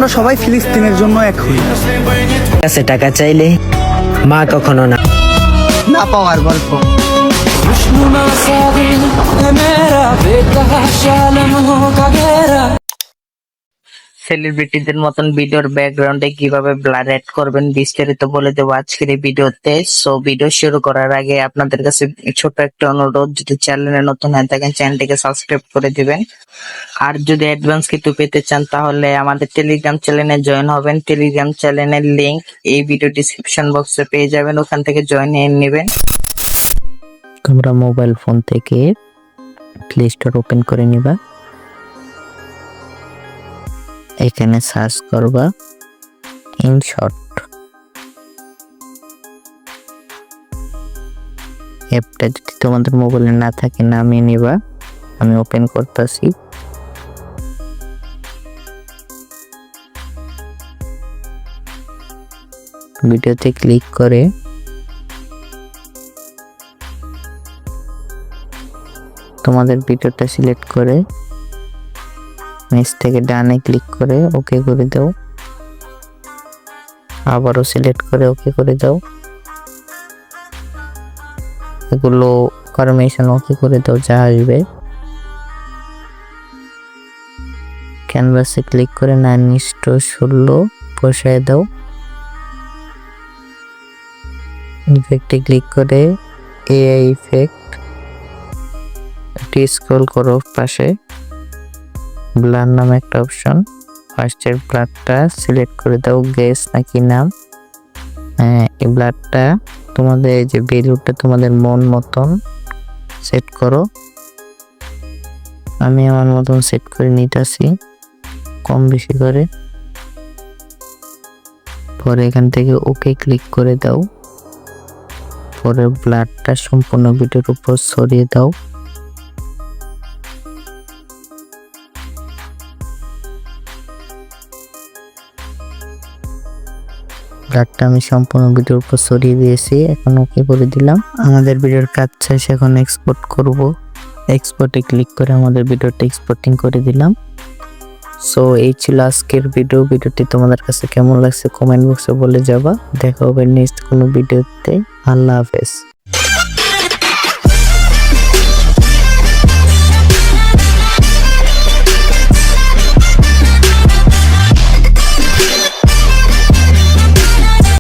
আমরা সবাই ফিলিস্তিনের জন্য এক হই। কাছে টাকা চাইলে মা কখনো না। না পাওয়ার গল্প। সেলিব্রিটিদের মতন ভিডিওর ব্যাকগ্রাউন্ডে কিভাবে ব্লার অ্যাড করবেন বিস্তারিত বলে দেবো আজকের এই ভিডিওতে। সো ভিডিও শুরু করার আগে আপনাদের কাছে ছোট একটা অনুরোধ, যদি চ্যানেলে নতুন হয়ে থাকেন চ্যানেলটিকে সাবস্ক্রাইব করে দিবেন। আর যদি অ্যাডভান্স কিছু পেতে চান তাহলে আমাদের টেলিগ্রাম চ্যানেলে জয়েন হবেন। টেলিগ্রাম চ্যানেলের লিংক এই ভিডিও ডিসক্রিপশন বক্সে পেয়ে যাবেন, ওখান থেকে জয়েন হয়ে নেবেন। তোমরা মোবাইল ফোন থেকে প্লে স্টোর ওপেন করে নিবা, এখানে সার্চ করবা ইনশট। অ্যাপটা যদি তোমাদের মোবাইলে না থাকে নামিয়ে নিবা, আমি ওপেন করতেছি। ভিডিওতে ক্লিক করে তোমাদের ভিডিওটা সিলেক্ট করে নিচ থেকে ডানে ক্লিক করে ওকে করে দাও, আবারও সিলেক্ট করে ওকে করে দাও, এগুলো পারমিশন ওকে করে দাও যা আসবে। ক্যানভাসে ক্লিক করে 9:16 বসায় দাও। ইফেক্টে ক্লিক করে এআই ইফেক্ট স্ক্রল করো, পাশে ব্লার নামে একটা অপশন, ফার্স্টের ব্লারটা সিলেক্ট করে দাও, গেস নাকি নাম। এই ব্লারটা তোমাদের এই যে ভ্যালুটা তোমাদের মন মতন সেট করো, আমি আমার মতন সেট করে নিতেছি কম বেশি করে। পরে এখান থেকে ওকে ক্লিক করে দাও, পরে ব্লারটা সম্পূর্ণ ভিডিওর উপর সরিয়ে দাও। ব্লারটা আমি সম্পূর্ণ ভিডিওর উপর সরিয়ে দিয়েছি, এখন ওকে করে দিলাম। আমাদের ভিডিওর কাজ শেষ, এখন এক্সপোর্ট করব। এক্সপোর্টে ক্লিক করে আমাদের ভিডিওটা এক্সপোর্টিং করে দিলাম। সো এই ছিল আজকের ভিডিও। ভিডিওটি তোমাদের কাছে কেমন লাগছে কমেন্ট বক্সে বলে যাবা। দেখা হবে নেক্সট কোনো ভিডিওতে। আল্লাহ হাফেজ।